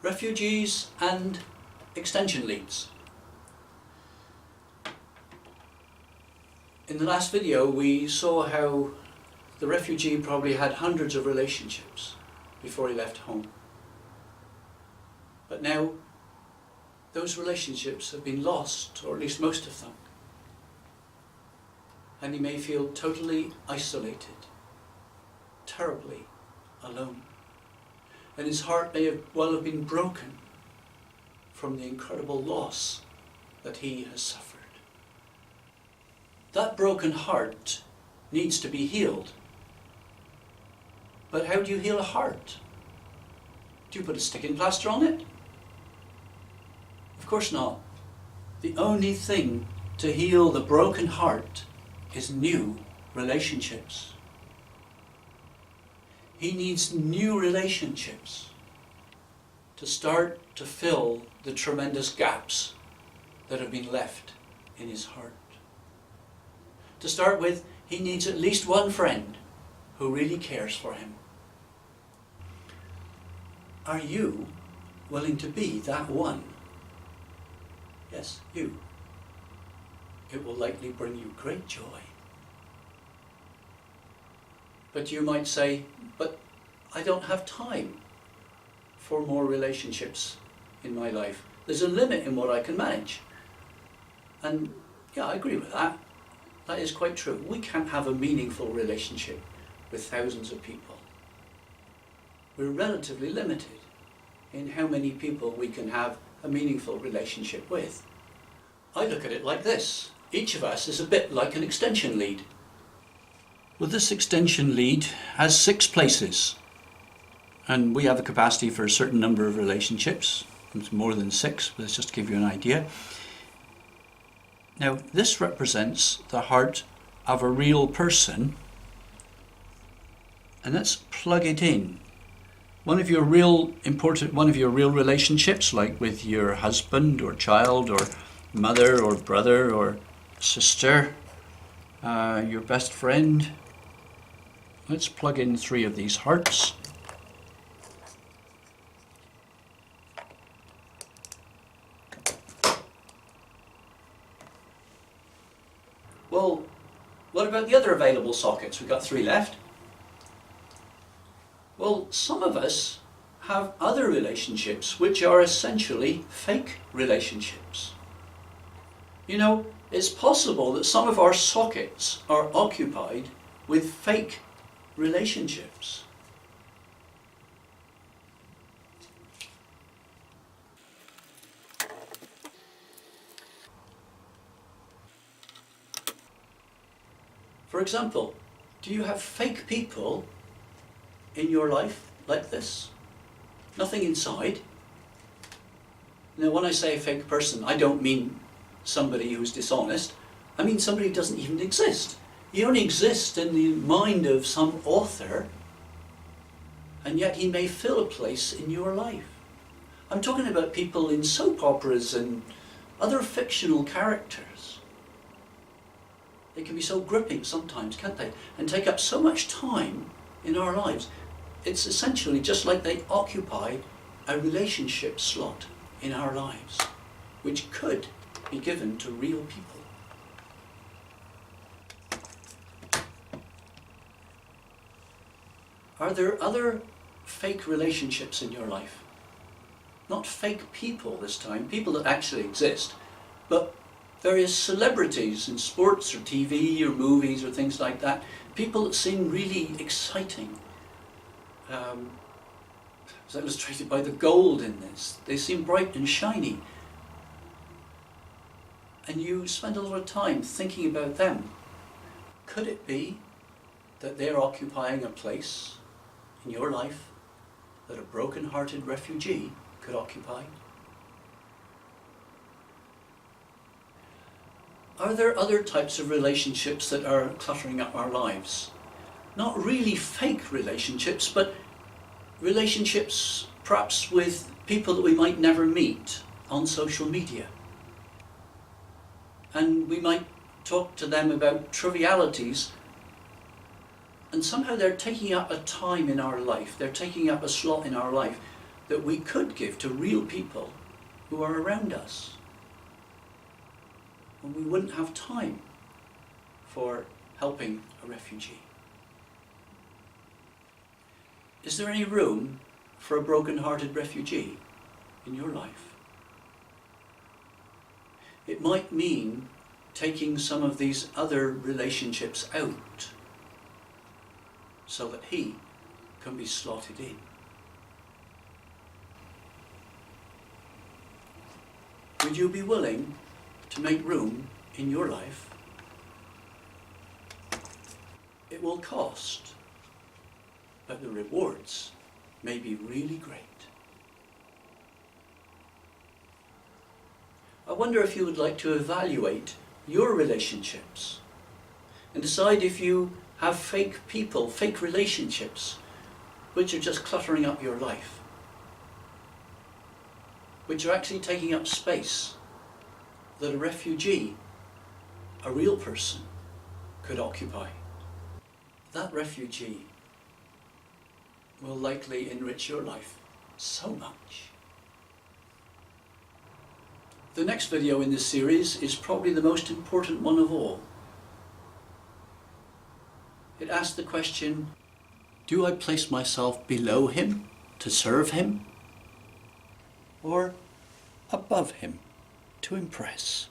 refugees and extension leads. In the last video we saw how the refugee probably had hundreds of relationships before he left home. But now those relationships have been lost, or at least most of them. And he may feel totally isolated, terribly alone. And his heart may well have been broken from the incredible loss that he has suffered. That broken heart needs to be healed. But how do you heal a heart? Do you put a sticking plaster on it? Of course not. The only thing to heal the broken heart is new relationships. He needs new relationships to start to fill the tremendous gaps that have been left in his heart. To start with, he needs at least one friend who really cares for him. Are you willing to be that one? Yes, you. It will likely bring you great joy. But you might say, but I don't have time for more relationships in my life. There's a limit in what I can manage. And yeah, I agree with that. That is quite true. We can't have a meaningful relationship with thousands of people. We're relatively limited in how many people we can have a meaningful relationship with. I look at it like this. Each of us is a bit like an extension lead. Well, this extension lead has 6 places. And we have a capacity for a certain number of relationships. It's more than 6, but it's just to give you an idea. Now, this represents the heart of a real person. And let's plug it in. One of your real relationships, like with your husband or child or mother or brother or sister, your best friend. Let's plug in 3 of these hearts. Well, what about the other available sockets? We've got 3 left. Well, some of us have other relationships which are essentially fake relationships. You know, it's possible that some of our sockets are occupied with fake relationships. For example, do you have fake people in your life like this? Nothing inside. Now, when I say a fake person, I don't mean somebody who's dishonest. I mean somebody who doesn't even exist. He only exists in the mind of some author, and yet he may fill a place in your life. I'm talking about people in soap operas and other fictional characters. They can be so gripping sometimes, can't they? And take up so much time in our lives. It's essentially just like they occupy a relationship slot in our lives, which could be given to real people. Are there other fake relationships in your life? Not fake people this time, people that actually exist, but various celebrities in sports or TV or movies or things like that. People that seem really exciting. As illustrated by the gold in this. They seem bright and shiny. And you spend a lot of time thinking about them. Could it be that they're occupying a place in your life that a broken-hearted refugee could occupy? Are there other types of relationships that are cluttering up our lives? Not really fake relationships, but relationships perhaps with people that we might never meet on social media. And we might talk to them about trivialities, and somehow they're taking up a time in our life, they're taking up a slot in our life that we could give to real people who are around us. And we wouldn't have time for helping a refugee. Is there any room for a broken-hearted refugee in your life? It might mean taking some of these other relationships out so that he can be slotted in. Would you be willing to make room in your life? It will cost, but the rewards may be really great. I wonder if you would like to evaluate your relationships and decide if you have fake people, fake relationships, which are just cluttering up your life, which are actually taking up space that a refugee, a real person, could occupy. That refugee will likely enrich your life so much. The next video in this series is probably the most important one of all. It asks the question, do I place myself below him to serve him, or above him to impress?